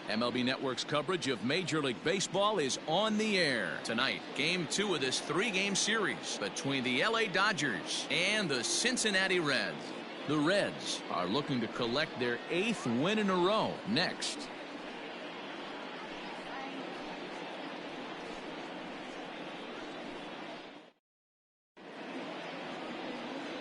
MLB Network's coverage of Major League Baseball is on the air. Tonight, Game 2 of this 3-game series between the LA Dodgers and the Cincinnati Reds. The Reds are looking to collect their 8th win in a row next.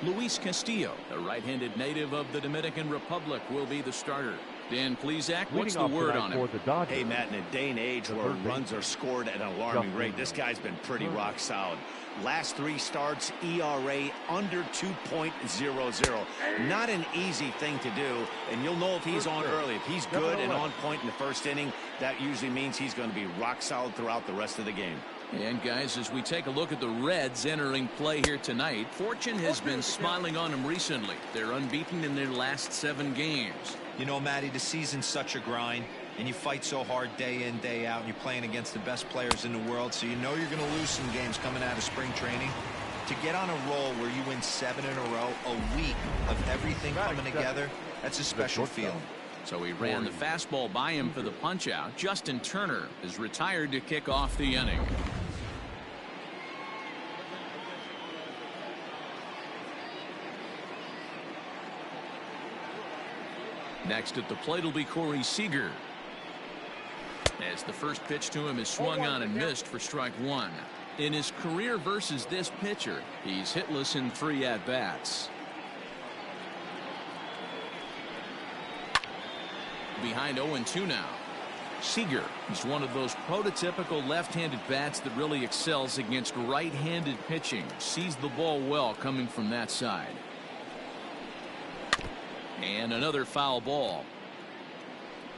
Luis Castillo, the right-handed native of the Dominican Republic, will be the starter. Dan Plesac, what's the word on him? Hey, Matt, in a day and age where runs are scored at an alarming rate, this guy's been pretty rock solid. Last 3 starts, ERA under 2.00. Not an easy thing to do, and you'll know if he's on early. If he's good and on point in the first inning, that usually means he's going to be rock solid throughout the rest of the game. And guys, as we take a look at the Reds entering play here tonight, fortune has been smiling on them recently. They're unbeaten in their last 7 games. You know, Matty, the season's such a grind, and you fight so hard day in, day out, and you're playing against the best players in the world, so you know you're going to lose some games coming out of spring training. To get on a roll where you win 7 in a row, a week of everything coming together, that's a special feeling. So he ran the fastball by him for the punch-out. Justin Turner is retired to kick off the inning. Next at the plate will be Corey Seager, as the first pitch to him is swung on and missed for strike 1. In his career versus this pitcher, he's hitless in 3 at-bats. Behind 0-2 now. Seager is one of those prototypical left-handed bats that really excels against right-handed pitching. Sees the ball well coming from that side. And another foul ball.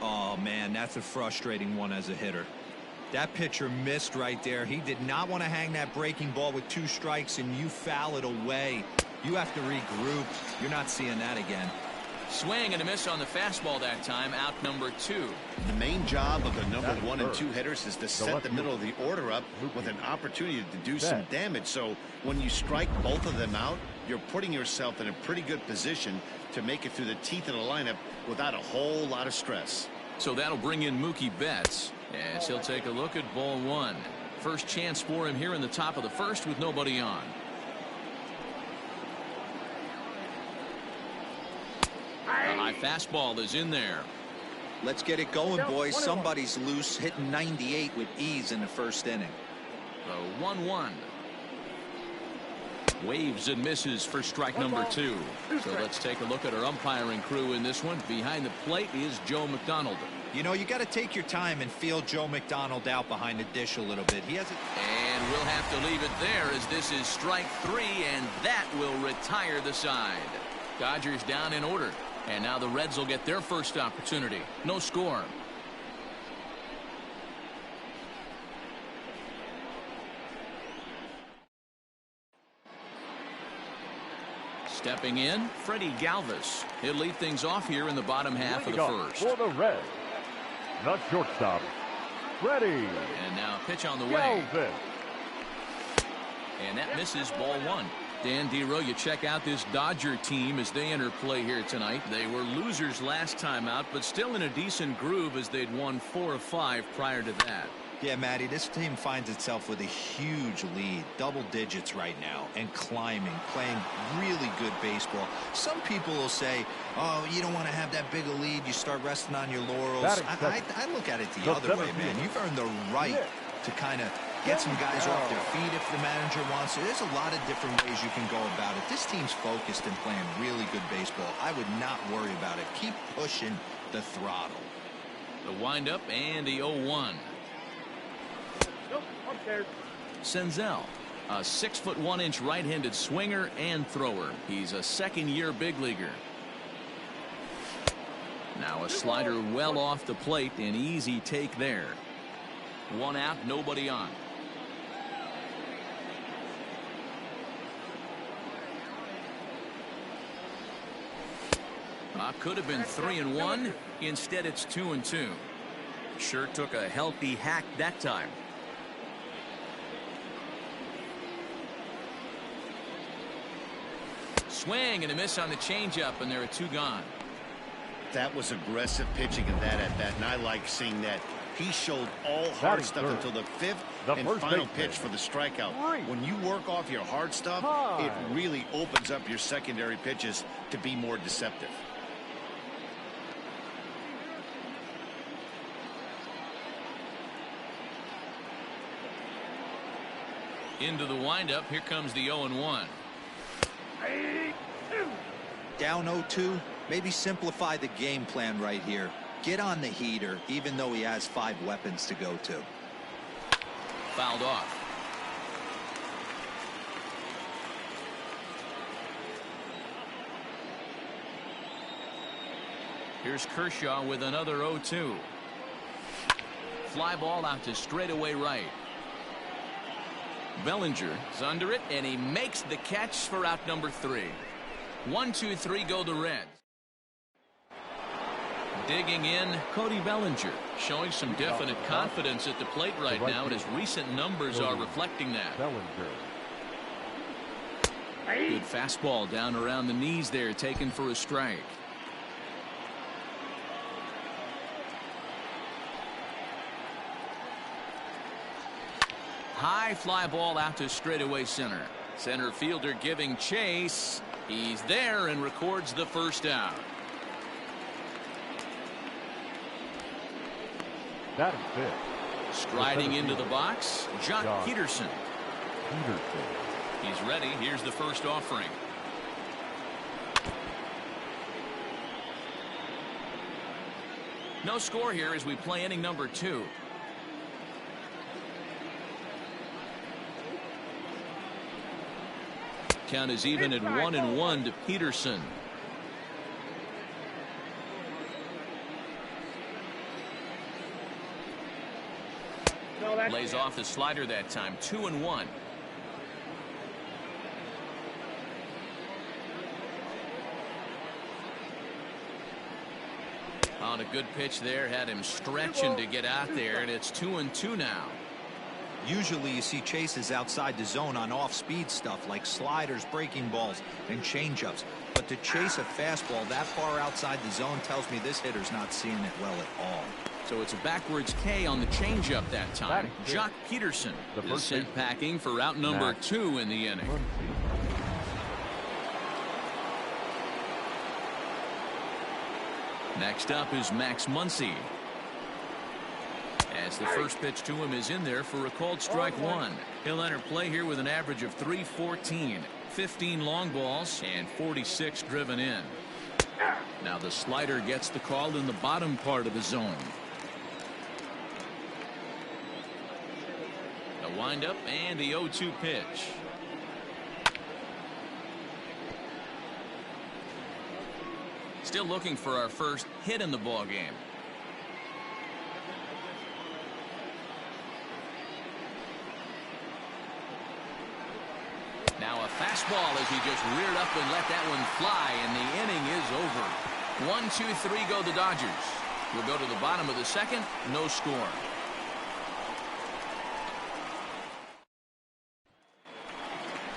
Oh, man, that's a frustrating one as a hitter. That pitcher missed right there. He did not want to hang that breaking ball with 2 strikes, and you foul it away. You have to regroup. You're not seeing that again. Swing and a miss on the fastball that time. Out number 2. The main job of the number 1 and 2 hitters is to set the middle of the order up with an opportunity to do some damage. So when you strike both of them out, you're putting yourself in a pretty good position to make it through the teeth of the lineup without a whole lot of stress. So that'll bring in Mookie Betts as he'll take a look at ball 1. First chance for him here in the top of the first with nobody on. The high fastball is in there. Let's get it going, boys. Somebody's loose, hitting 98 with ease in the first inning. The 1-1. Waves and misses for strike number 2. So let's take a look at our umpiring crew in this one. Behind the plate is Joe McDonald. You know, you got to take your time and feel Joe McDonald out behind the dish a little bit. He has it. And we'll have to leave it there as this is strike 3, and that will retire the side. Dodgers down in order. And now the Reds will get their first opportunity. No score. Stepping in, Freddie Galvis. He'll lead things off here in the bottom half of the first. For the Reds, the shortstop, Freddie. And now a pitch on the way. And that misses ball 1. Dan Dero, you check out this Dodger team as they enter play here tonight. They were losers last time out, but still in a decent groove as they'd won 4 of 5 prior to that. Yeah, Matty, this team finds itself with a huge lead, double digits right now, and climbing, playing really good baseball. Some people will say, oh, you don't want to have that big a lead, you start resting on your laurels. I look at it the other way, man. You've earned the right to kind of get some guys off their feet if the manager wants to. There's a lot of different ways you can go about it. This team's focused and playing really good baseball. I would not worry about it. Keep pushing the throttle. The windup and the 0-1. Senzel, a 6'1" right-handed swinger and thrower. He's a second-year big leaguer. Now a slider well off the plate, an easy take there. 1 out, nobody on. Could have been 3-1. Instead, it's 2-2. Sure took a healthy hack that time. Swing and a miss on the changeup, and there are 2 gone. That was aggressive pitching in that at-bat, and I like seeing that. He showed all hard stuff until the fifth and final pitch for the strikeout. When you work off your hard stuff, it really opens up your secondary pitches to be more deceptive. Into the windup, here comes the 0-1. Down 0-2, maybe simplify the game plan right here. Get on the heater, even though he has 5 weapons to go to. Fouled off. Here's Kershaw with another 0-2. Fly ball out to straightaway right. Bellinger is under it, and he makes the catch for out number 3. 1-2-3 go the Reds. Digging in, Cody Bellinger, showing some definite confidence at the plate right now, and his recent numbers are reflecting that. Good fastball down around the knees there, taken for a strike. High fly ball out to straightaway center. Center fielder giving chase. He's there and records the first out. That is it. Striding into the box, Jock Peterson. He's ready. Here's the first offering. No score here as we play inning number 2. Count is even at 1-1 to Peterson. Lays off the slider that time. 2-1. On a good pitch there, had him stretching to get out there, and it's 2-2 now. Usually you see chases outside the zone on off-speed stuff like sliders, breaking balls, and changeups. But to chase a fastball that far outside the zone tells me this hitter's not seeing it well at all. So it's a backwards K on the changeup that time. Jock Peterson is sent packing for out number 2 in the inning. Next up is Max Muncy. As the first pitch to him is in there for a called strike 1. He'll enter play here with an average of .314, 15 long balls, and 46 driven in. Now the slider gets the call in the bottom part of the zone. The windup and the 0-2 pitch. Still looking for our first hit in the ball game. Now a fastball as he just reared up and let that one fly, and the inning is over. 1-2-3 go the Dodgers. We'll go to the bottom of the second. No score.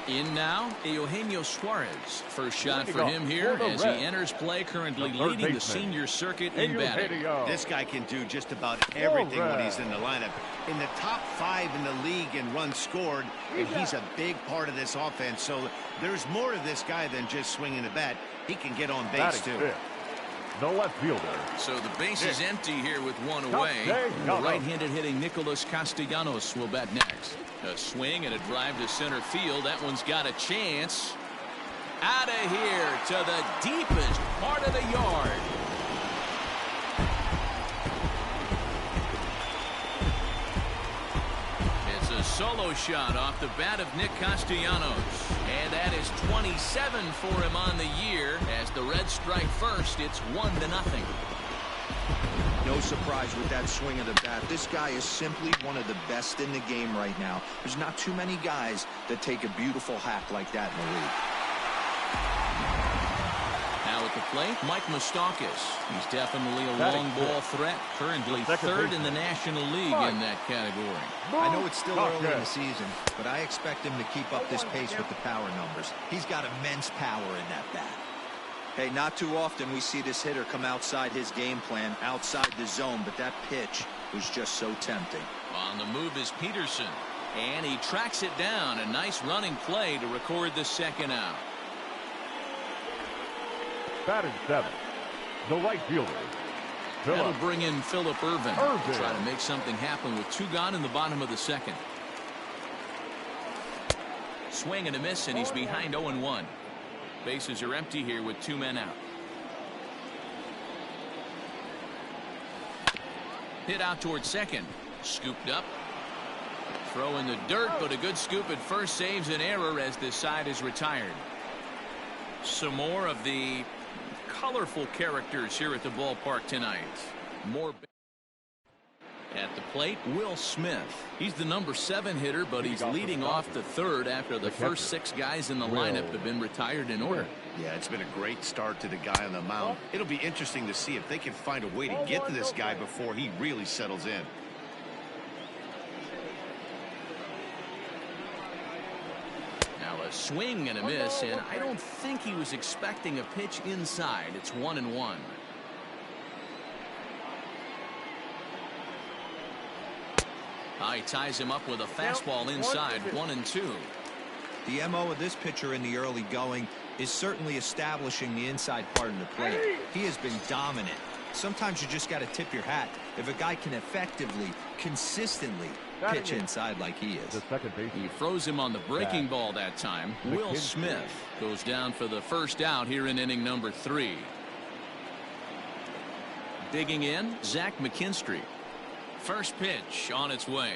In now, Eugenio Suarez. First shot for him here as he enters play, currently leading the senior circuit in batting. This guy can do just about everything when he's in the lineup. In the top 5 in the league in runs scored, and he's a big part of this offense. So there's more to this guy than just swinging the bat. He can get on base too. No left fielder. So the base is empty here with one away. The right-handed hitting Nicolas Castellanos will bat next. A swing and a drive to center field. That one's got a chance. Out of here to the deepest part of the yard. It's a solo shot off the bat of Nick Castellanos. And that is 27 for him on the year. As the Reds strike first, it's 1-0. No surprise with that swing of the bat. This guy is simply one of the best in the game right now. There's not too many guys that take a beautiful hack like that in the league. Now at the plate, Mike Moustakas. He's definitely a long ball threat. Currently third in the National League in that category. I know it's still early in the season, but I expect him to keep up this pace with the power numbers. He's got immense power in that bat. Hey, not too often we see this hitter come outside his game plan, outside the zone, but that pitch was just so tempting. On the move is Peterson, and he tracks it down. A nice running play to record the second out. Batting 7, the right fielder, That'll Phillip. bring in Phillip Ervin. Try to make something happen with 2 gone in the bottom of the second. Swing and a miss, and he's behind 0-1. Bases are empty here with 2 men out. Hit out towards second. Scooped up. Throw in the dirt, but a good scoop at first saves an error as this side is retired. Some more of the colorful characters here at the ballpark tonight. More at the plate, Will Smith. He's the number 7 hitter, but he's leading off the third after the first 6 guys in the lineup have been retired in order. Yeah, it's been a great start to the guy on the mound. It'll be interesting to see if they can find a way to get to this guy before he really settles in. Now a swing and a miss, and I don't think he was expecting a pitch inside. It's 1-1. He ties him up with a fastball inside, 1-2. The MO of this pitcher in the early going is certainly establishing the inside part of the plate. He has been dominant. Sometimes you just got to tip your hat if a guy can effectively, consistently pitch inside like he is. The second base. He froze him on the breaking ball that time. Will Smith goes down for the first out here in inning number 3. Digging in, Zach McKinstry. First pitch on its way.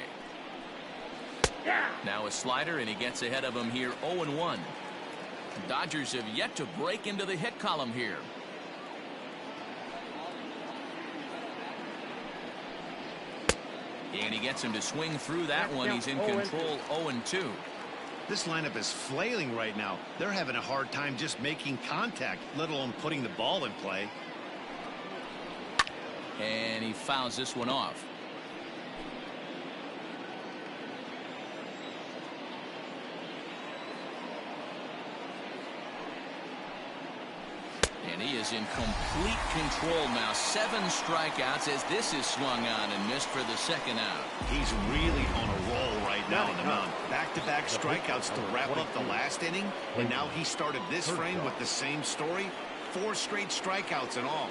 Now a slider, and he gets ahead of him here, 0-1. Dodgers have yet to break into the hit column here. And he gets him to swing through that one. He's in control, 0-2. This lineup is flailing right now. They're having a hard time just making contact, let alone putting the ball in play. And he fouls this one off. And he is in complete control now. 7 strikeouts as this is swung on and missed for the second out. He's really on a roll right now on the mound. Back-to-back strikeouts to wrap up the last inning, and now he started this frame with the same story. 4 straight strikeouts in all.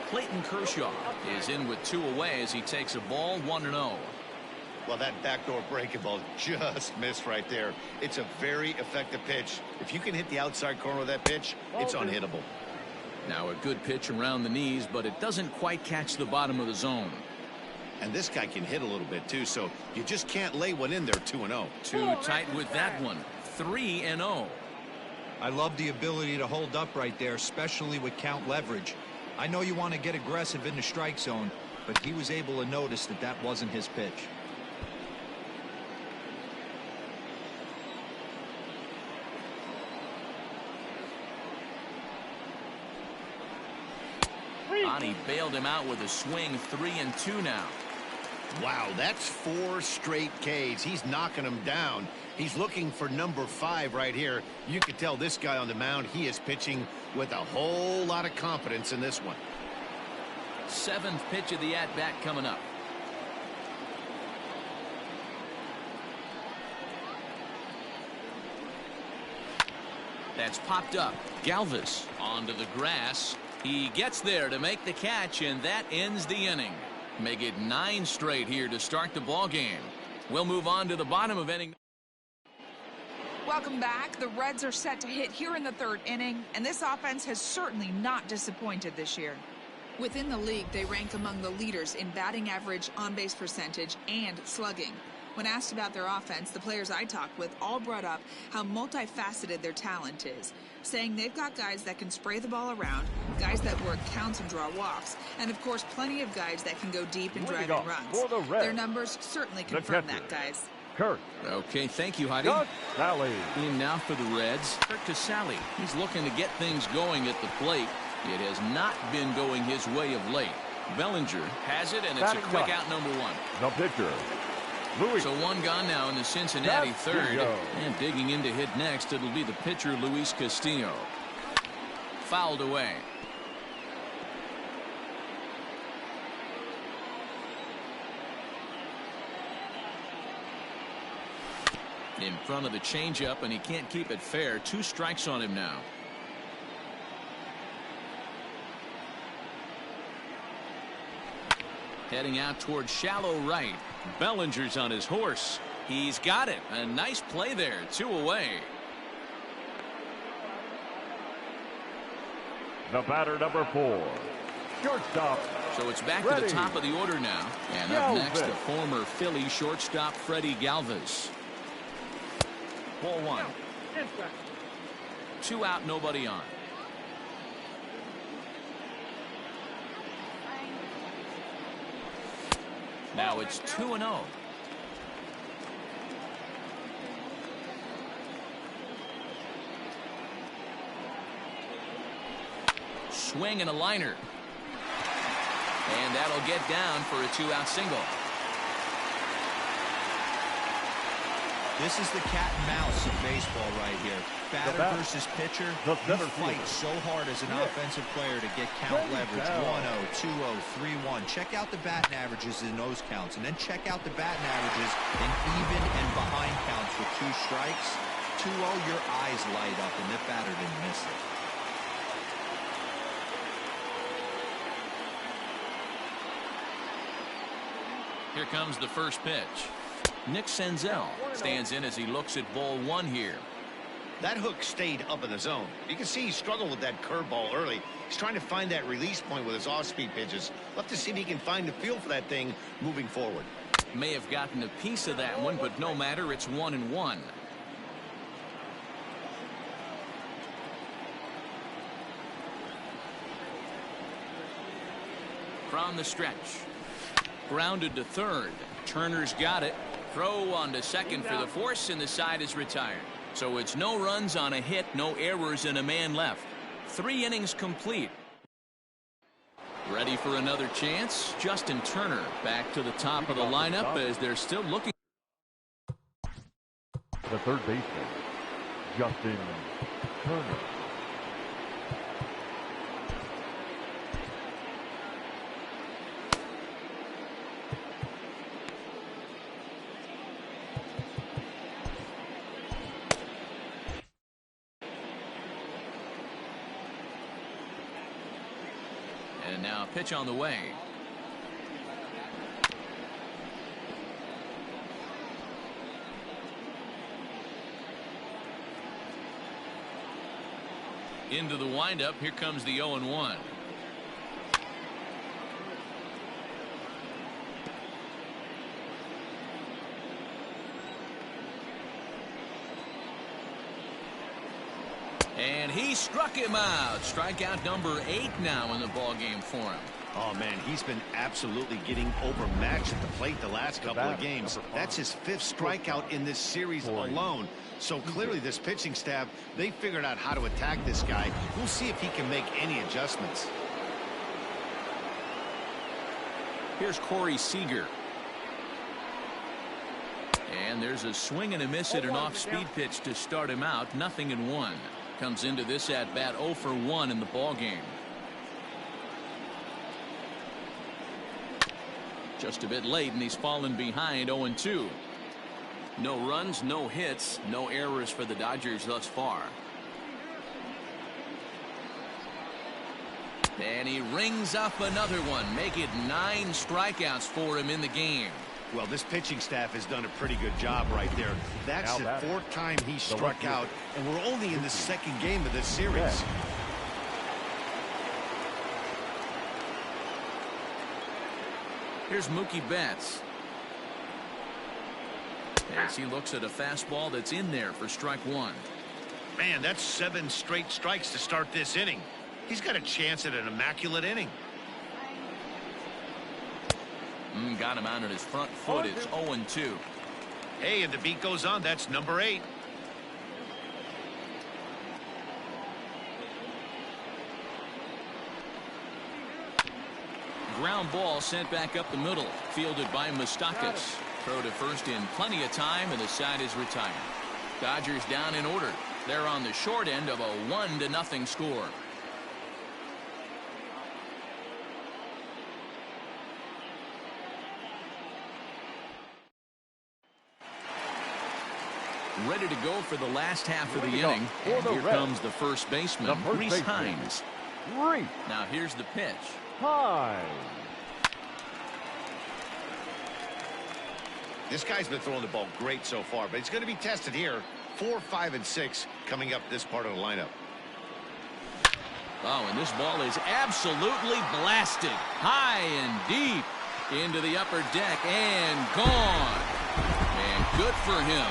Clayton Kershaw is in with 2 away as he takes a ball, 1-0. Well, that backdoor breaking ball just missed right there. It's a very effective pitch. If you can hit the outside corner of that pitch, it's unhittable. Now a good pitch around the knees, but it doesn't quite catch the bottom of the zone. And this guy can hit a little bit too, so you just can't lay one in there 2-0. Too tight with that one. 3-0. I love the ability to hold up right there, especially with count leverage. I know you want to get aggressive in the strike zone, but he was able to notice that that wasn't his pitch. He bailed him out with a swing, 3-2 now. Wow, that's 4 straight Ks. He's knocking them down. He's looking for number 5 right here. You can tell this guy on the mound, he is pitching with a whole lot of confidence in this one. 7th pitch of the at-bat coming up. That's popped up. Galvis onto the grass. He gets there to make the catch, and that ends the inning. Make it 9 straight here to start the ball game. We'll move on to the bottom of inning. Welcome back. The Reds are set to hit here in the 3rd inning, and this offense has certainly not disappointed this year. Within the league, they rank among the leaders in batting average, on-base percentage, and slugging. When asked about their offense, the players I talked with all brought up how multifaceted their talent is, saying they've got guys that can spray the ball around, guys that work counts and draw walks, and of course plenty of guys that can go deep and drive in runs. Their numbers certainly confirm that, guys. Kurt. Okay, thank you, Heidi. Sally. In now for the Reds, Kurt Casale. He's looking to get things going at the plate. It has not been going his way of late. Bellinger has it, and it's a quick out, number 1. The pitcher, Luis. So 1 gone now in the Cincinnati 3rd. And digging in to hit next, it'll be the pitcher, Luis Castillo. fouled away. In front of the changeup, and he can't keep it fair. 2 strikes on him now. Heading out towards shallow right. Bellinger's on his horse. He's got it. A nice play there. 2 away. The batter, number 4. Shortstop. So it's back to the top of the order now. And up next, the former Philly shortstop, Freddie Galvis. Ball 1. 2 out, nobody on. Now it's 2-0. Swing and a liner. And that'll get down for a 2-out single. This is the cat and mouse of baseball right here. Batter versus pitcher. You fight so hard as an offensive player to get count leverage. 1-0, 2-0, 3-1. Check out the batting averages in those counts, and then check out the batting averages in even and behind counts with 2 strikes. 2-0, your eyes light up, and the batter didn't miss it. Here comes the first pitch. Nick Senzel stands in as he looks at ball 1 here. That hook stayed up in the zone. You can see he struggled with that curveball early. He's trying to find that release point with his off-speed pitches. We'll have to see if he can find the feel for that thing moving forward. May have gotten a piece of that one, but no matter, it's 1-1. From the stretch. Grounded to third. Turner's got it. Throw on to second for the force, and the side is retired. So it's no runs on a hit, no errors, and a man left. 3 innings complete. Ready for another chance? Justin Turner back to the top of the lineup as they're still looking. The third baseman, Justin Turner. And now pitch on the way. Into the windup. Here comes the 0-1. And he struck him out. Strikeout number 8 now in the ball game for him. Oh, man, he's been absolutely getting overmatched at the plate the last couple of games. That's his 5th strikeout in this series alone. So clearly this pitching staff, they figured out how to attack this guy. We'll see if he can make any adjustments. Here's Corey Seager. And there's a swing and a miss at an off-speed pitch to start him out. 0-1. Comes into this at-bat 0 for 1 in the ball game. Just a bit late, and he's fallen behind 0-2. No runs, no hits, no errors for the Dodgers thus far. And he rings up another one. Make it 9 strikeouts for him in the game. Well, this pitching staff has done a pretty good job right there. That's the 4th time he struck out, and we're only in the 2nd game of this series. Here's Mookie Betts. As he looks at a fastball that's in there for strike 1. Man, that's 7 straight strikes to start this inning. He's got a chance at an immaculate inning. Got him out on his front foot. It's 0-2. Hey, and the beat goes on. That's number 8. Ground ball sent back up the middle. Fielded by Moustakas. Throw to first in plenty of time, and the side is retired. Dodgers down in order. They're on the short end of a 1-0 score. Ready to go for the last half of the inning. And here comes the first baseman, Reese Hines. Now here's the pitch. This guy's been throwing the ball great so far, but he's going to be tested here. 4, 5, and 6 coming up this part of the lineup. Oh, and this ball is absolutely blasted. High and deep into the upper deck and gone. And good for him.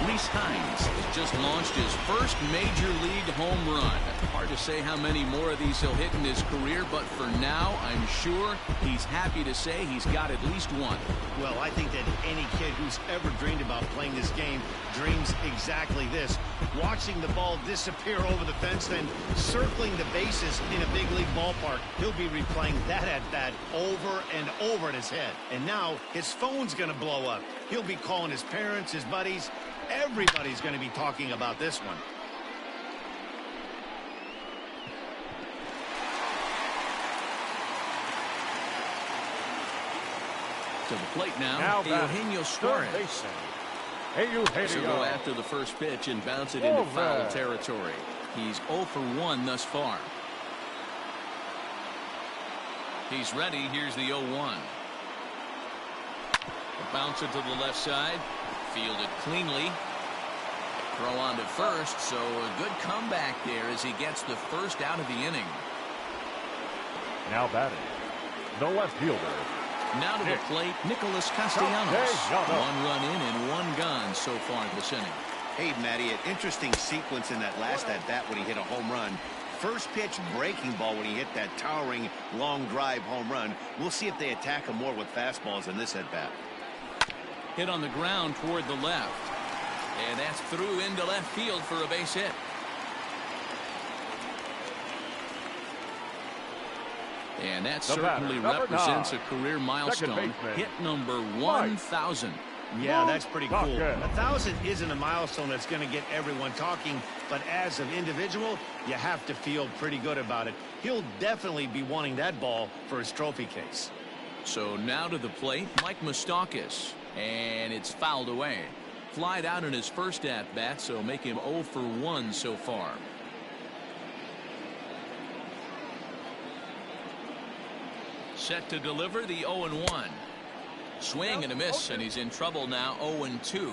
Reese Hines has just launched his first major league home run. Hard to say how many more of these he'll hit in his career, but for now, I'm sure he's happy to say he's got at least one. Well, I think that any kid who's ever dreamed about playing this game dreams exactly this. Watching the ball disappear over the fence, then circling the bases in a big league ballpark. He'll be replaying that at-bat over and over in his head. And now his phone's going to blow up. He'll be calling his parents, his buddies. Everybody's going to be talking about this one. To the plate now Eugenio Suarez. So go after the first pitch and bounce it into foul territory. He's 0 for 1 thus far. He's ready. Here's the 0-1. A bouncer to the left side. Fielded cleanly. Throw on to first, so a good comeback there as he gets the first out of the inning. Now batting, the left fielder. Now to the plate, Nicholas Castellanos. 1 run in and 1 gone so far this inning. Hey, Matty, an interesting sequence in that last at-bat when he hit a home run. First pitch breaking ball when he hit that towering long drive home run. We'll see if they attack him more with fastballs in this at-bat. Hit on the ground toward the left. And that's through into left field for a base hit. And that certainly represents a career milestone. Hit number 1,000. Yeah, that's pretty cool. 1,000 isn't a milestone that's going to get everyone talking, but as an individual, you have to feel pretty good about it. He'll definitely be wanting that ball for his trophy case. So now to the plate, Mike Moustakas. And it's fouled away. Flied out in his first at-bat, so make him 0 for 1 so far. Set to deliver the 0-1. Swing and a miss, and he's in trouble now. 0-2.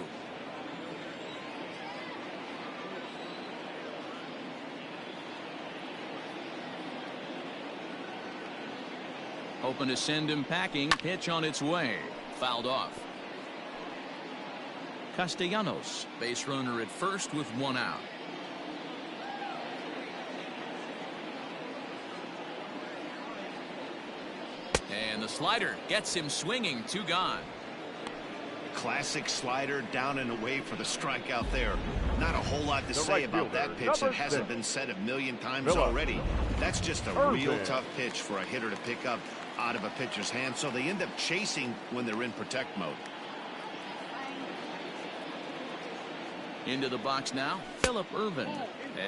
Hoping to send him packing. Pitch on its way. Fouled off. Castellanos, base runner at first with 1 out. And the slider gets him swinging. 2 gone. Classic slider down and away for the strikeout there. Not a whole lot to say about that pitch that hasn't been said a million times already. That's just a real tough pitch for a hitter to pick up out of a pitcher's hand, so they end up chasing when they're in protect mode. Into the box now, Phillip Ervin.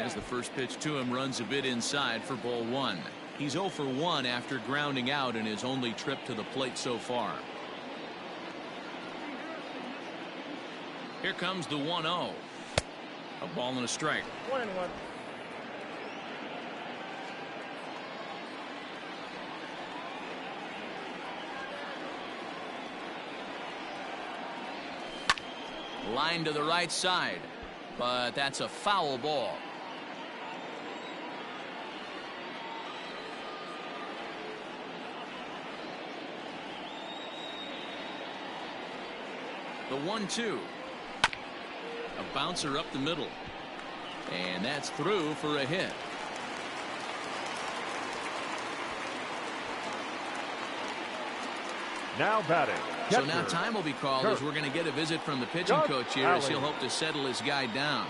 As the first pitch to him runs a bit inside for ball 1. He's 0 for 1 after grounding out in his only trip to the plate so far. Here comes the 1-0. A ball and a strike. 1-1. Line to the right side, but that's a foul ball. The 1-2. A bouncer up the middle. And that's through for a hit. Now batting. So now time will be called as we're going to get a visit from the pitching coach here as he'll hope to settle his guy down.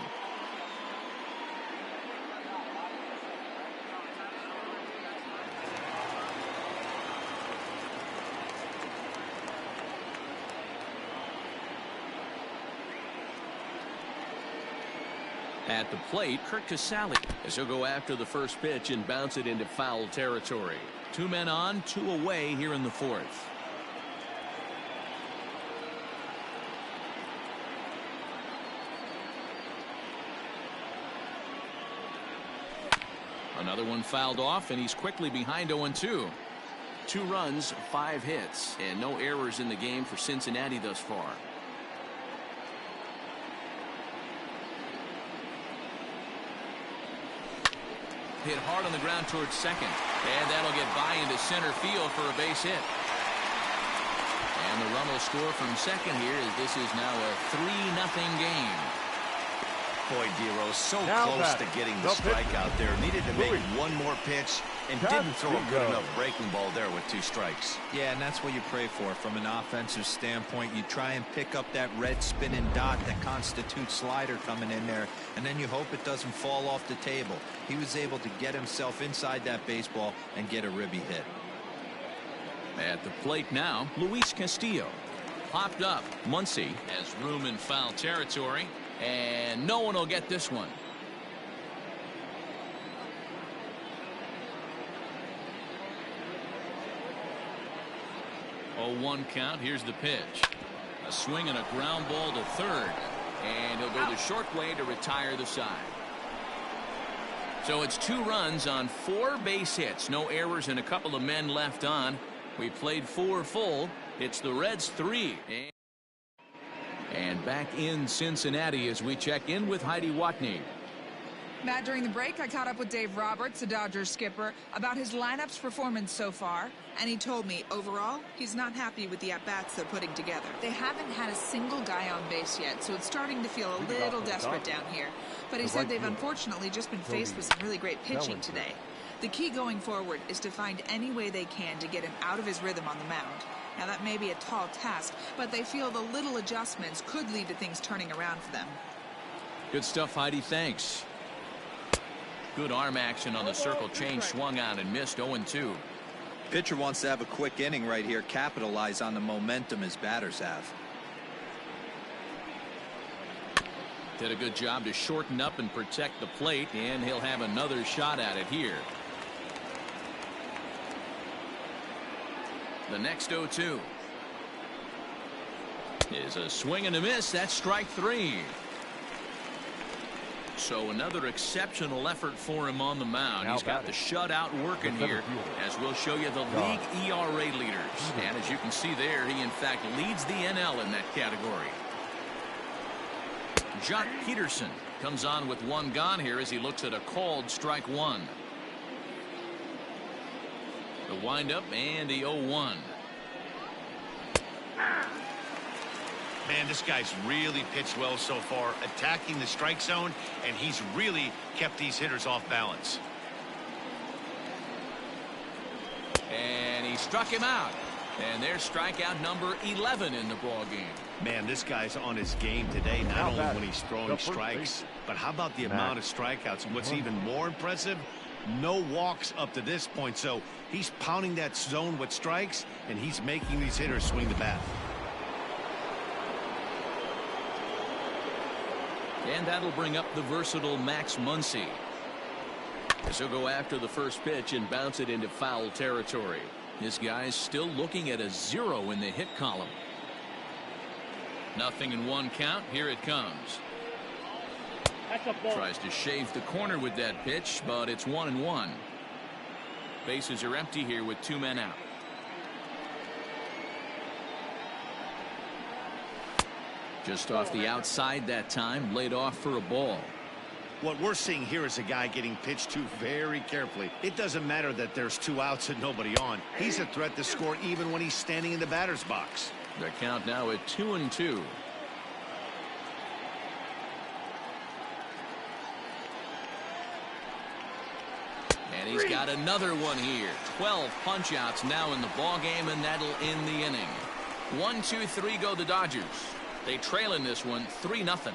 At the plate, Kirk Casale as he'll go after the first pitch and bounce it into foul territory. 2 men on, 2 away here in the 4th. Another one fouled off, and he's quickly behind 0-2. 2 runs, 5 hits, and no errors in the game for Cincinnati thus far. Hit hard on the ground towards second, and that'll get by into center field for a base hit. And the run will score from second here, as this is now a 3-0 game. Boy, Dero, so close to getting the strike out there. Needed to make one more pitch and didn't throw a good enough breaking ball there with 2 strikes. Yeah, and that's what you pray for from an offensive standpoint. You try and pick up that red spinning dot that constitutes slider coming in there, and then you hope it doesn't fall off the table. He was able to get himself inside that baseball and get a ribby hit. At the plate now, Luis Castillo. Popped up. Muncy has room in foul territory, and no one will get this one. 0-1 count. Here's the pitch. A swing and a ground ball to third, and he'll go the short way to retire the side. So it's 2 runs on 4 base hits, no errors, and a couple of men left on. We played 4 full. It's the Reds 3. And back in Cincinnati as we check in with Heidi Watney. Matt, during the break, I caught up with Dave Roberts, the Dodgers skipper, about his lineup's performance so far, and he told me, overall, he's not happy with the at-bats they're putting together. They haven't had a single guy on base yet, so it's starting to feel a little desperate down here. But he said they've unfortunately just been faced with some really great pitching today. The key going forward is to find any way they can to get him out of his rhythm on the mound. Now, that may be a tall task, but they feel the little adjustments could lead to things turning around for them. Good stuff, Heidi. Thanks. Good arm action on the circle change, swung on and missed. 0-2. Pitcher wants to have a quick inning right here, capitalize on the momentum his batters have. Did a good job to shorten up and protect the plate, and he'll have another shot at it here. The next 0-2 is a swing and a miss. That's strike 3. So another exceptional effort for him on the mound. He's got the shutout working here, as we'll show you the league ERA leaders. And as you can see there, he in fact leads the NL in that category. Jock Peterson comes on with 1 gone here as he looks at a called strike 1. The windup and the 0-1. Man, this guy's really pitched well so far, attacking the strike zone, and he's really kept these hitters off balance. And he struck him out. And there's strikeout number 11 in the ball game. Man, this guy's on his game today, not only when he's throwing strikes, but how about the amount of strikeouts? And what's even more impressive, no walks up to this point. So he's pounding that zone with strikes, and he's making these hitters swing the bat. And that'll bring up the versatile Max Muncy. As he'll go after the first pitch and bounce it into foul territory. This guy's still looking at a 0 in the hit column. 0-1 count. Here it comes. Tries to shave the corner with that pitch, but it's 1-1. Bases are empty here with 2 men out. Just off the outside that time, laid off for a ball. What we're seeing here is a guy getting pitched to very carefully. It doesn't matter that there's 2 outs and nobody on. He's a threat to score even when he's standing in the batter's box. The count now at 2-2. And he's got another one here. 12 punch outs now in the ball game, and that'll end the inning. 1-2-3 go the Dodgers. They trail in this one 3-0.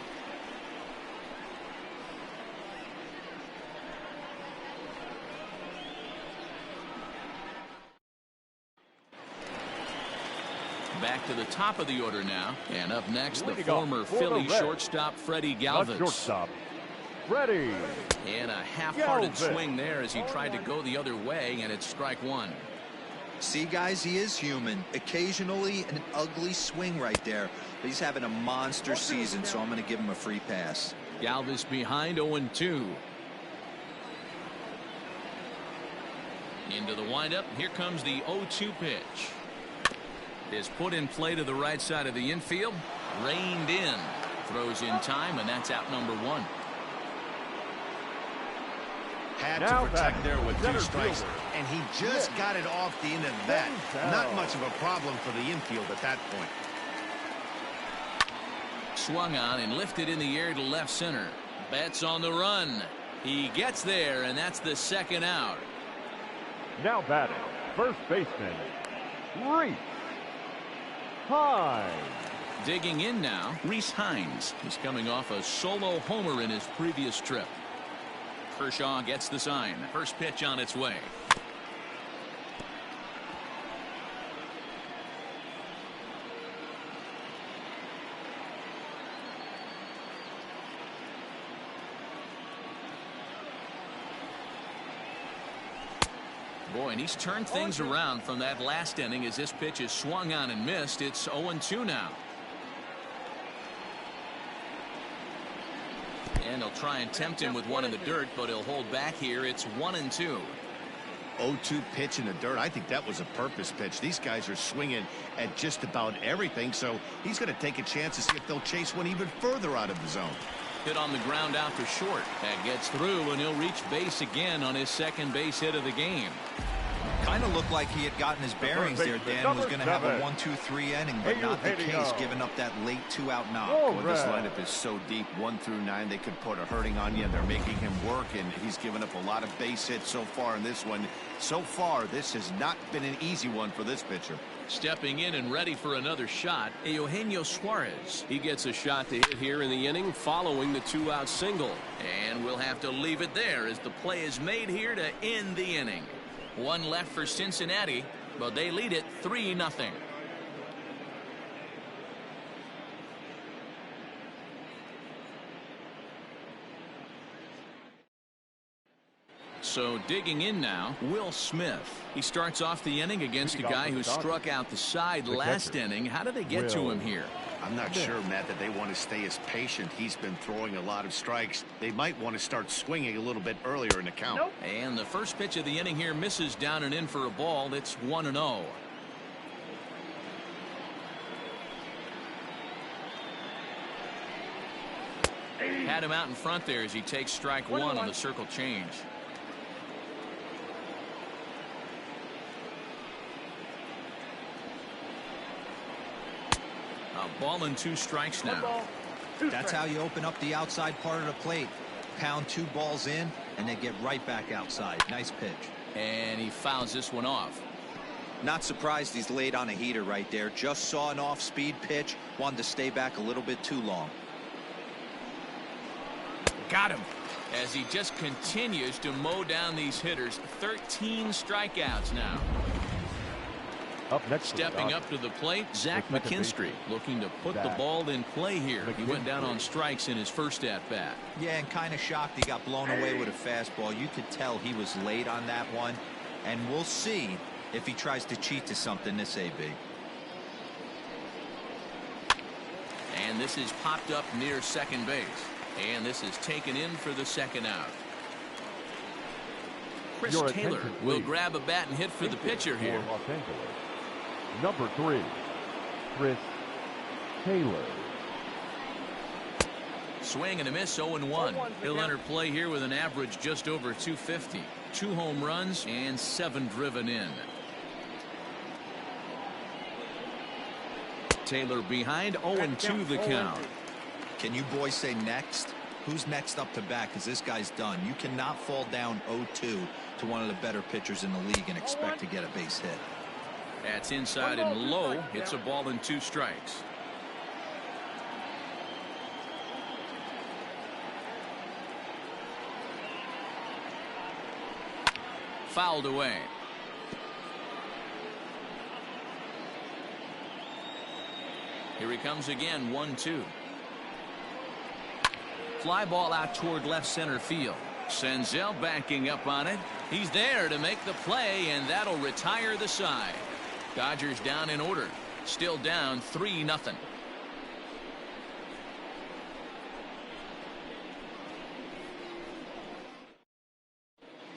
Back to the top of the order now, and up next the former Philly shortstop Freddie Galvis. Shortstop Freddie. And a half-hearted swing there as he tried to go the other way, and it's strike 1. See, guys, he is human. Occasionally an ugly swing right there, but he's having a monster season, so I'm going to give him a free pass. Galvis behind 0-2. Into the windup. Here comes the 0-2 pitch. Is put in play to the right side of the infield. Reined in. Throws in time, and that's out number 1. Had to protect there with 2 strikes, and he just got it off the end of that. Not much of a problem for the infield at that point. Swung on and lifted in the air to left center. Betts on the run. He gets there, and that's the 2nd out. Now batting, first baseman, Rhys Hines. Digging in now, Rhys Hines. He's coming off a solo homer in his previous trip. Kershaw gets the sign. First pitch on its way. Boy, and he's turned things around from that last inning as this pitch is swung on and missed. It's 0-2 now. And he'll try and tempt him with one in the dirt, but he'll hold back here. It's 1-2. 0-2 pitch in the dirt. I think that was a purpose pitch. These guys are swinging at just about everything, so he's going to take a chance to see if they'll chase one even further out of the zone. Hit on the ground out to short. That gets through, and he'll reach base again on his 2nd base hit of the game. Kind of looked like he had gotten his bearings there, Dan. Was going to have a 1-2-3 inning, but not the case, giving up that late 2-out knock. Well, this lineup is so deep, 1 through 9, they could put a hurting on you. They're making him work, and he's given up a lot of base hits so far in this one. So far, this has not been an easy one for this pitcher. Stepping in and ready for another shot, Eugenio Suarez. He gets a shot to hit here in the inning following the 2-out single. And we'll have to leave it there as the play is made here to end the inning. 1 left for Cincinnati, but they lead it 3-0. So digging in now, Will Smith. He starts off the inning against a guy who struck out the side last inning. How did they get to him here? I'm not sure, Matt, that they want to stay as patient. He's been throwing a lot of strikes. They might want to start swinging a little bit earlier in the count. And the first pitch of the inning here misses down and in for a ball. It's 1-0. Had him out in front there as he takes strike 1 on the circle change. A ball and 2 strikes now. That's how you open up the outside part of the plate. Pound 2 balls in, and they get right back outside. Nice pitch. And he fouls this one off. Not surprised he's laid on a heater right there. Just saw an off-speed pitch. Wanted to stay back a little bit too long. Got him. As he just continues to mow down these hitters. 13 strikeouts now. Up next, stepping up to the plate, Zach McKinstry, looking to put the ball in play here. He went down on strikes in his first at-bat. Yeah, and kind of shocked he got blown away with a fastball. You could tell he was late on that one, and we'll see if he tries to cheat to something this AB. And this is popped up near second base. And this is taken in for the 2nd out. Chris Taylor will grab a bat and hit for the pitcher here. Los Angeles. Number 3, Chris Taylor. Swing and a miss, 0-1. He'll enter play here with an average just over 250. 2 home runs and 7 driven in. Taylor behind, 0-2 the count. Can you boys say next? Who's next up to bat? Because this guy's done. You cannot fall down 0-2 to one of the better pitchers in the league and expect to get a base hit. That's inside and low. It's a ball and 2 strikes. Fouled away. Here he comes again, 1-2. Fly ball out toward left center field. Senzel backing up on it. He's there to make the play, and that'll retire the side. Dodgers down in order. Still down 3-0.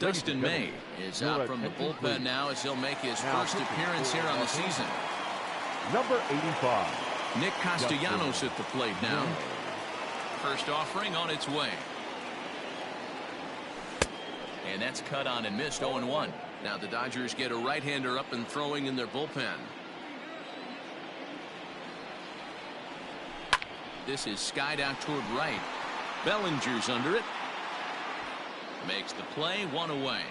Dustin May is out from the bullpen now as he'll make his first appearance here on the season. Number 85. Nick Castellanos at the plate now. First offering on its way. And that's cut on and missed, 0-1. Now the Dodgers get a right-hander up and throwing in their bullpen. This is skied out toward right. Bellinger's under it. Makes the play, one away.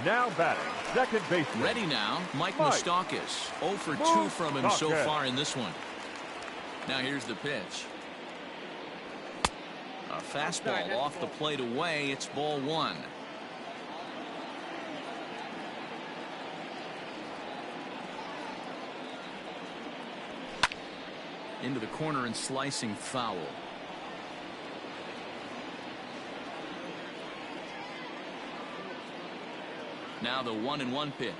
Now batting, second baseman. Ready now, Mike Moustakas. 0 for 2 from him so far in this one. Now here's the pitch. A fastball off the plate away. It's ball 1. Into the corner and slicing foul. Now the 1-1 pitch.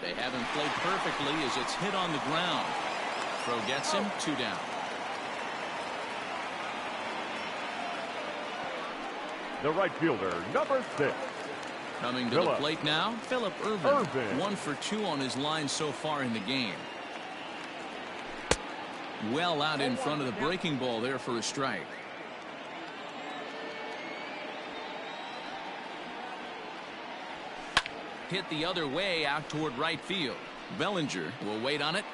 They have him played perfectly as it's hit on the ground. Throw gets him, 2 down. The right fielder, number 6. Coming to the plate now, Phillip Ervin. 1 for 2 on his line so far in the game. Well out in front of the breaking ball there for a strike. Hit the other way out toward right field. Bellinger will wait on it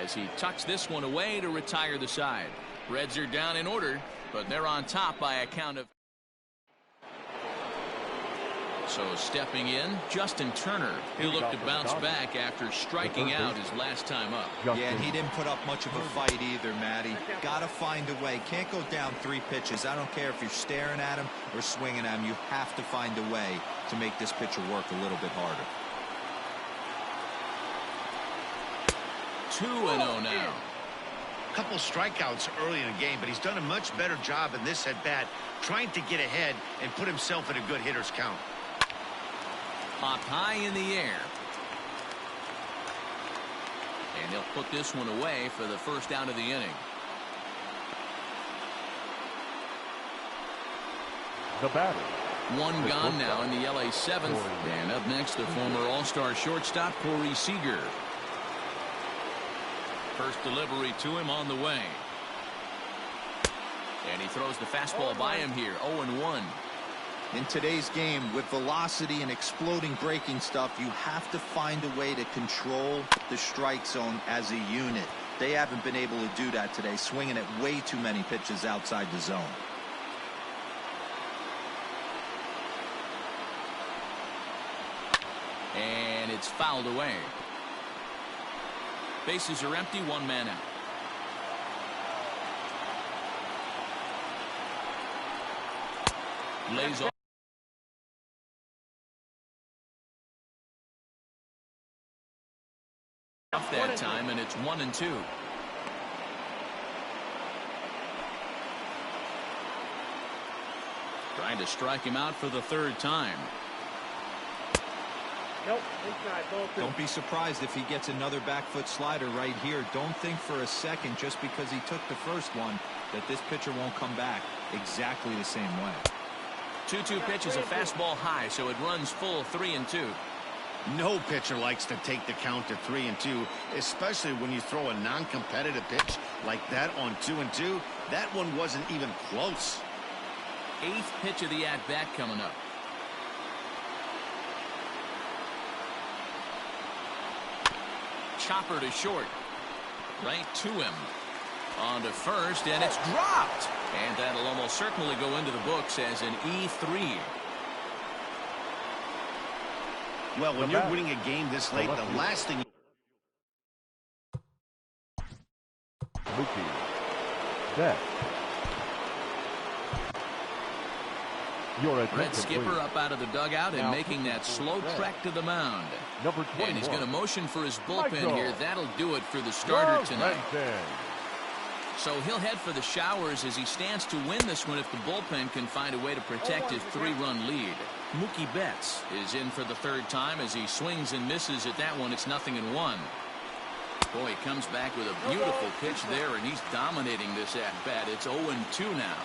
as he tucks this one away to retire the side. Reds are down in order, but they're on top by a count of. So stepping in, Justin Turner. He'll look to bounce back after striking out his last time up. Yeah, and he didn't put up much of a fight either, Matty. Got to find a way. Can't go down 3 pitches. I don't care if you're staring at him or swinging at him. You have to find a way to make this pitcher work a little bit harder. 2-0 now. Couple strikeouts early in the game, but he's done a much better job in this at bat, trying to get ahead and put himself in a good hitter's count. Popped high in the air. And he'll put this one away for the first out of the inning. The batter. 1 gone now in the LA 7th. And up next, the former All-Star shortstop, Corey Seager. First delivery to him on the way. And he throws the fastball by him here, 0-1. In today's game, with velocity and exploding breaking stuff, you have to find a way to control the strike zone as a unit. They haven't been able to do that today, swinging at way too many pitches outside the zone. And it's fouled away. Bases are empty, 1 man out. Lays off that time, and it's 1-2. Trying to strike him out for the 3rd time. Nope, inside, ball 2. Don't be surprised if he gets another back foot slider right here. Don't think for a second, just because he took the first one, that this pitcher won't come back exactly the same way. 2-2 pitch is a fastball high, so it runs full 3-2. No pitcher likes to take the count to 3-2, especially when you throw a non-competitive pitch like that on 2-2. That one wasn't even close. 8th pitch of the at-bat coming up. Chopper to short. Right to him. On to first, and it's dropped. And that'll almost certainly go into the books as an E3. Well, when you're winning a game this late, the last thing. Mookie Betts. Red skipper up out of the dugout and making that slow trek to the mound. And he's going to motion for his bullpen here. That'll do it for the starter tonight. So he'll head for the showers as he stands to win this one if the bullpen can find a way to protect his 3-run lead. Mookie Betts is in for the 3rd time as he swings and misses at that one. It's 0-1. Boy, he comes back with a beautiful pitch there, and he's dominating this at-bat. It's 0-2 now.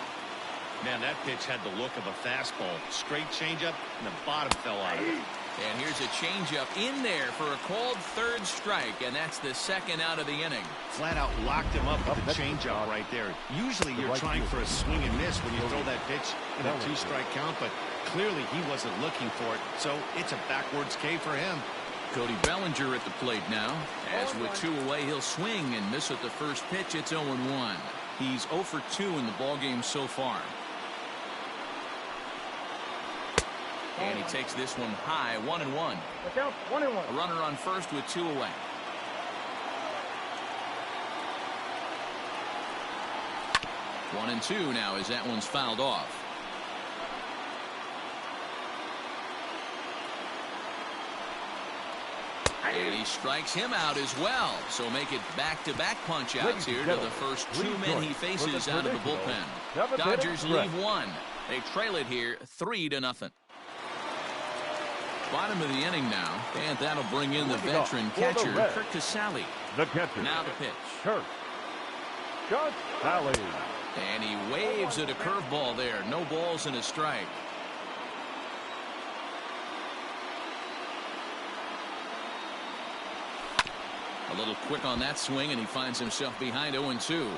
Man, that pitch had the look of a fastball. Straight changeup, and the bottom fell out of it. And here's a changeup in there for a called third strike, and that's the second out of the inning. Flat out locked him up with the changeup right there. Usually you're trying for a swing and miss when you throw that pitch in a 2-strike count, but clearly he wasn't looking for it, so it's a backwards K for him. Cody Bellinger at the plate now. As with 2 away, he'll swing and miss at the first pitch. It's 0-1. He's 0 for 2 in the ballgame so far. And he takes this one high, 1-1. Look out, 1-1. A runner on first with 2 away. One and 2 now as that one's fouled off. And he strikes him out as well. So make it back-to-back punch-outs here to the first 2 men he faces out of the bullpen. Dodgers leave 1. They trail it here 3-0. Bottom of the inning now, and that'll bring in the veteran catcher, Kirk Casale. The catcher. Now the pitch. Kirk Casale. And he waves at a curveball there. No balls and a strike. A little quick on that swing, and he finds himself behind 0-2.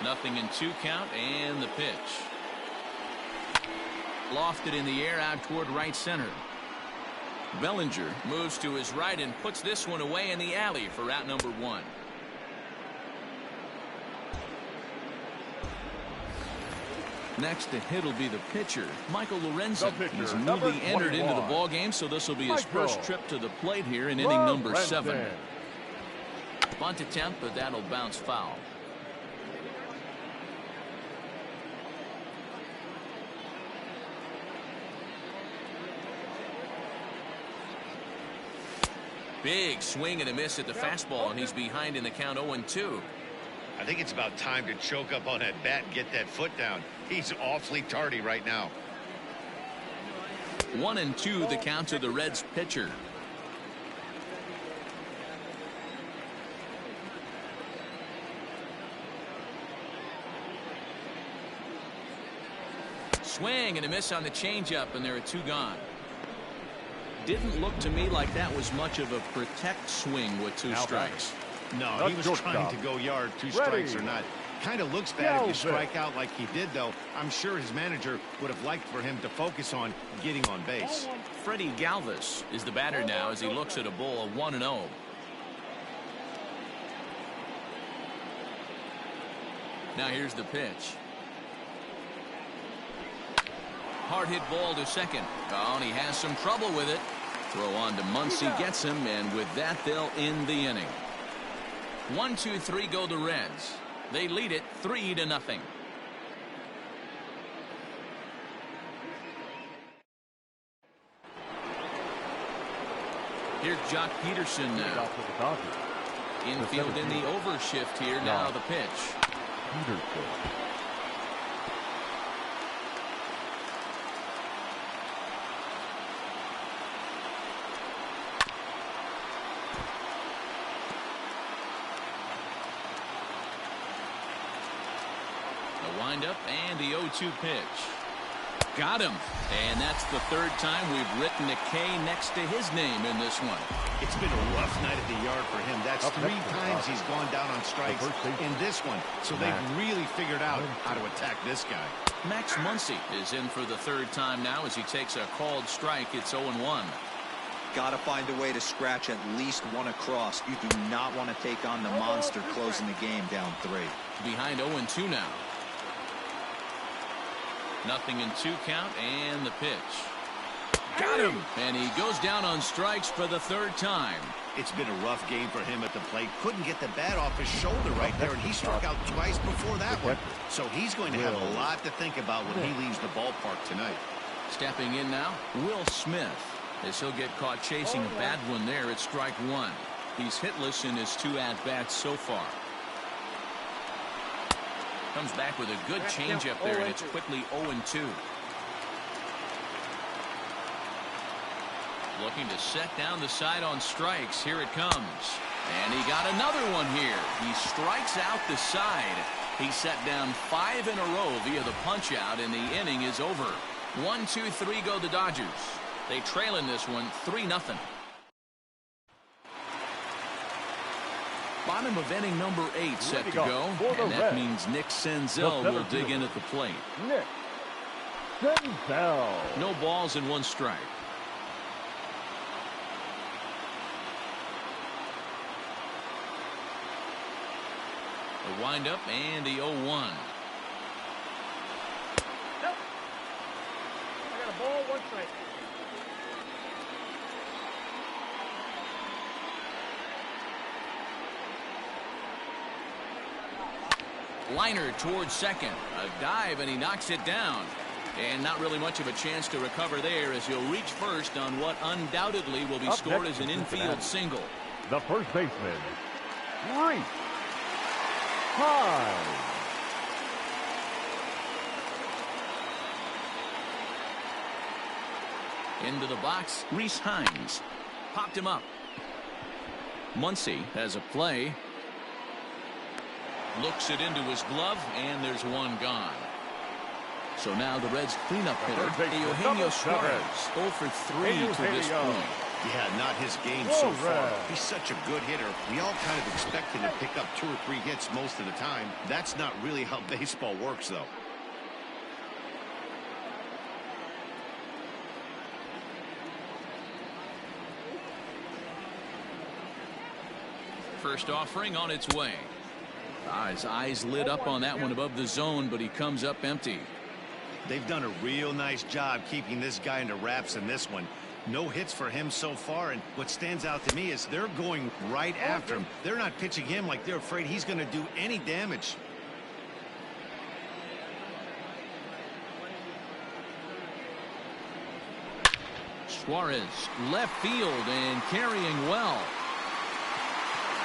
Nothing in 2 count, and the pitch. Lofted in the air out toward right center. Bellinger moves to his right and puts this one away in the alley for out number 1. Next to hit will be the pitcher, Michael Lorenzen. He's newly entered into the ballgame, so this will be his first trip to the plate here in inning number 7. Bunt attempt, but that'll bounce foul. Big swing and a miss at the fastball, and he's behind in the count 0-2. I think it's about time to choke up on that bat and get that foot down. He's awfully tardy right now. 1-2 the count to the Reds pitcher. Swing and a miss on the changeup, and there are 2 gone. Didn't look to me like that was much of a protect swing with 2 strikes. No, he was trying to go yard, 2 strikes or not. Kind of looks bad if you strike out like he did, though. I'm sure his manager would have liked for him to focus on getting on base. Freddie Galvis is the batter now as he looks at a ball of 1-0. Now here's the pitch. Hard hit ball to second. Oh, and he has some trouble with it. Throw on to Muncy, gets him, and with that they'll end the inning. 1-2-3 go the Reds. They lead it 3-0. Here's Jock Peterson now. Infield in the overshift here. Now the pitch. Peterson. Windup and the 0-2 pitch. Got him. And that's the 3rd time we've written a K next to his name in this one. It's been a rough night at the yard for him. That's 3 times he's gone down on strikes in this one. So they've really figured out how to attack this guy. Max Muncy is in for the 3rd time now as he takes a called strike. It's 0-1. Got to find a way to scratch at least 1 across. You do not want to take on the monster closing the game down 3. Behind 0-2 now. Nothing in 2 count, and the pitch. Got him! And he goes down on strikes for the 3rd time. It's been a rough game for him at the plate. Couldn't get the bat off his shoulder right there, and he struck out twice before that one. So he's going to have a lot to think about when he leaves the ballpark tonight. Stepping in now, Will Smith, as he'll get caught chasing a bad one there at strike 1. He's hitless in his 2 at-bats so far. Comes back with a good changeup there, and it's quickly 0-2. Looking to set down the side on strikes. Here it comes. And he got another one here. He strikes out the side. He set down 5 in a row via the punch out, and the inning is over. 1, 2, 3 go the Dodgers. They trail in this one 3-0. Bottom of inning number 8 set to go. And that means Nick Senzel will dig in at the plate. Nick Senzel. No balls and 1 strike. The windup and the 0-1. Nope. I got a ball, 1 strike. Liner towards second. A dive, and he knocks it down. And not really much of a chance to recover there, as he'll reach first on what undoubtedly will be scored as an infield single. The first baseman, Reese Hines. Into the box, Reese Hines. Popped him up. Muncy has a play. Looks it into his glove, and there's 1 gone. So now the Reds' cleanup hitter, Eugenio Suarez, 0 for 3 to this point. Yeah, not his game so far. He's such a good hitter. We all kind of expect him to pick up 2 or 3 hits most of the time. That's not really how baseball works, though. First offering on its way. His eyes lit up on that one above the zone, but he comes up empty. They've done a real nice job keeping this guy into wraps in this one. No hits for him so far, and what stands out to me is they're going right after him. They're not pitching him like they're afraid he's going to do any damage. Suarez, left field, and carrying well.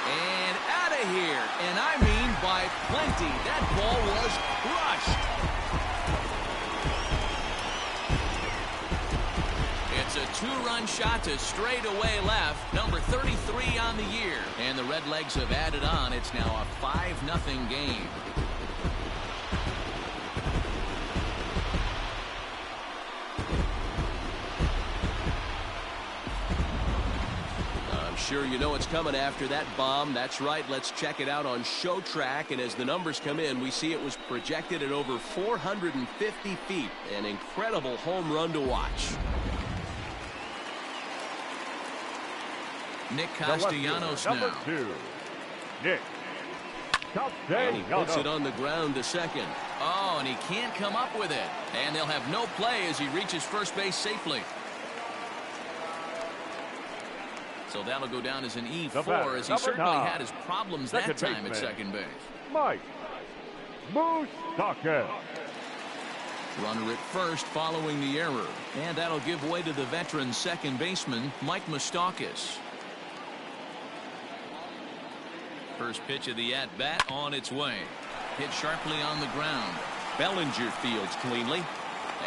And out of here, and I mean by plenty. That ball was crushed. It's a 2-run shot to straightaway left, number 33 on the year. And the Redlegs have added on. It's now a 5-0 game. Sure, you know it's coming after that bomb. That's right. Let's check it out on Show Track. And as the numbers come in, we see it was projected at over 450 feet. An incredible home run to watch. Nick Castellanos now. Number 2, Nick Castellanos. And he puts it on the ground to second. Oh, and he can't come up with it. And they'll have no play as he reaches first base safely. So that'll go down as an E4, as he certainly had his problems that time at second base. Mike Moustakas. Runner at first following the error. And that'll give way to the veteran second baseman, Mike Moustakas. First pitch of the at-bat on its way. Hit sharply on the ground. Bellinger fields cleanly.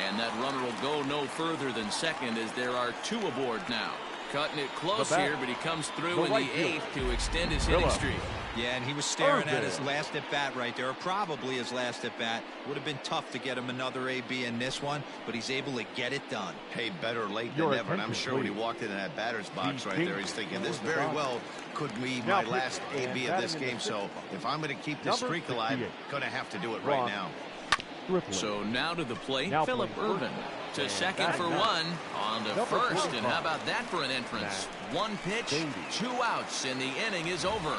And that runner will go no further than second, as there are 2 aboard now. Cutting it close here, but he comes through in the 8th to extend his hitting streak. Yeah, and he was staring at his last at-bat right there, or probably his last at-bat. Would have been tough to get him another AB in this one, but he's able to get it done. Hey, better late than never. And I'm sure when he walked into that batter's box right there, he's thinking, this very well could be my last AB of this game. So if I'm going to keep this streak alive, I'm going to have to do it right now. So now to the plate, Phillip Ervin. To second for 1, on to first, and how about that for an entrance? 1 pitch, 2 outs, and the inning is over.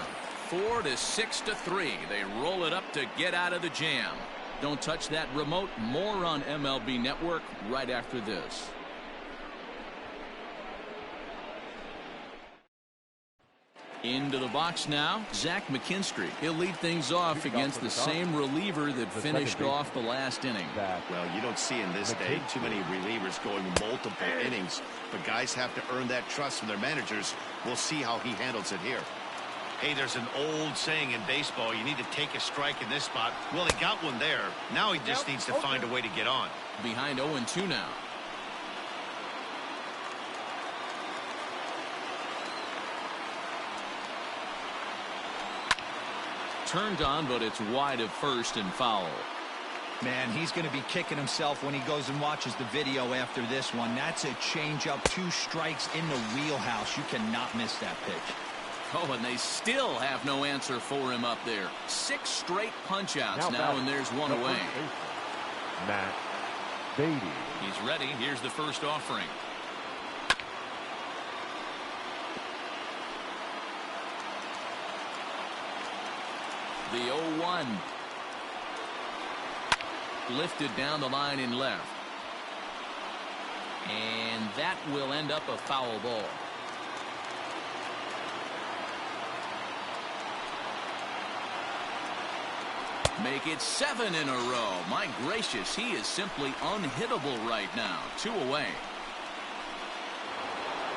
4 to 6 to 3. They roll it up to get out of the jam. Don't touch that remote. More on MLB Network right after this. Into the box now, Zach McKinstry. He'll lead things off against the same reliever that finished off the last inning. Well, you don't see in this day too many relievers going multiple innings, but guys have to earn that trust from their managers. We'll see how he handles it here. Hey, there's an old saying in baseball, you need to take a strike in this spot. Well, he got one there. Now he just needs to find a way to get on. Behind 0-2 now. turned on, but it's wide of first and foul. Man, he's going to be kicking himself when he goes and watches the video after this one. That's a changeup, 2 strikes in the wheelhouse. You cannot miss that pitch. Oh, and they still have no answer for him up there. 6 straight punch-outs now, and there's one away. Matt Beatty. He's ready. Here's the first offering. The 0-1. Lifted down the line in left. And that will end up a foul ball. Make it 7 in a row. My gracious, he is simply unhittable right now. 2 away.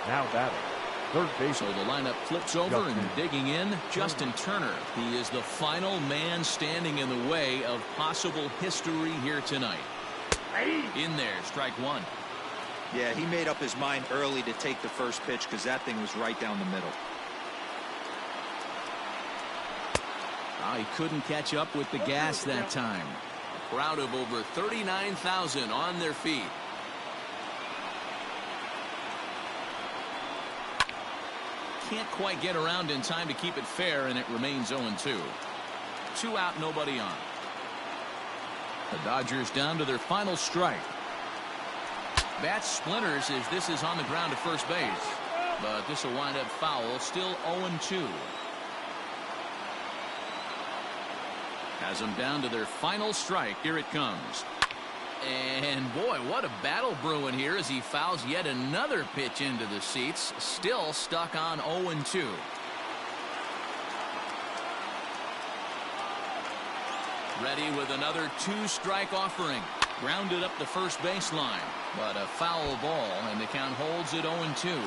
Now batting, third base. So the lineup flips over and digging in, Justin Turner. He is the final man standing in the way of possible history here tonight. In there, strike 1. Yeah, he made up his mind early to take the first pitch because that thing was right down the middle. He couldn't catch up with the gas that time. A crowd of over 39,000 on their feet. Can't quite get around in time to keep it fair, and it remains 0-2. 2 out, nobody on. The Dodgers down to their final strike. Bat splinters as this is on the ground to first base. But this will wind up foul, still 0-2. Has them down to their final strike. Here it comes. And boy, what a battle brewing here as he fouls yet another pitch into the seats. Still stuck on 0-2. Ready with another 2-strike offering. Grounded up the first baseline. But a foul ball, and the count holds at 0-2.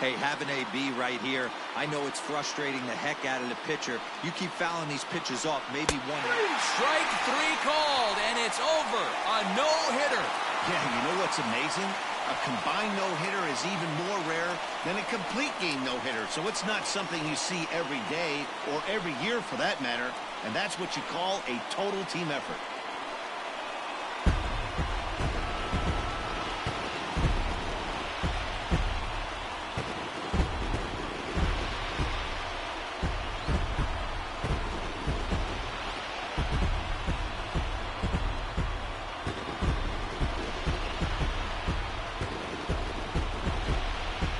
Hey, having AB right here, I know it's frustrating the heck out of the pitcher. You keep fouling these pitches off, maybe one. Strike 3 called, and it's over. A no-hitter. Yeah, you know what's amazing? A combined no-hitter is even more rare than a complete game no-hitter. So it's not something you see every day or every year for that matter. And that's what you call a total team effort.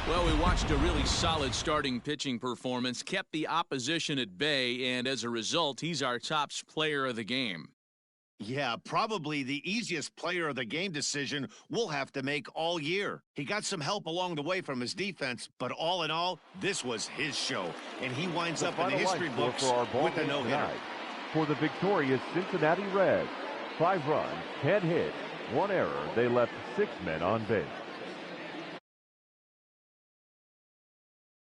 Well, we watched a really solid starting pitching performance, kept the opposition at bay, and as a result, he's our top player of the game. Yeah, probably the easiest player of the game decision we'll have to make all year. He got some help along the way from his defense, but all in all, this was his show, and he winds up in the history books with a no-hitter. For the victorious Cincinnati Reds, 5 runs, 10 hits, 1 error. They left 6 men on base.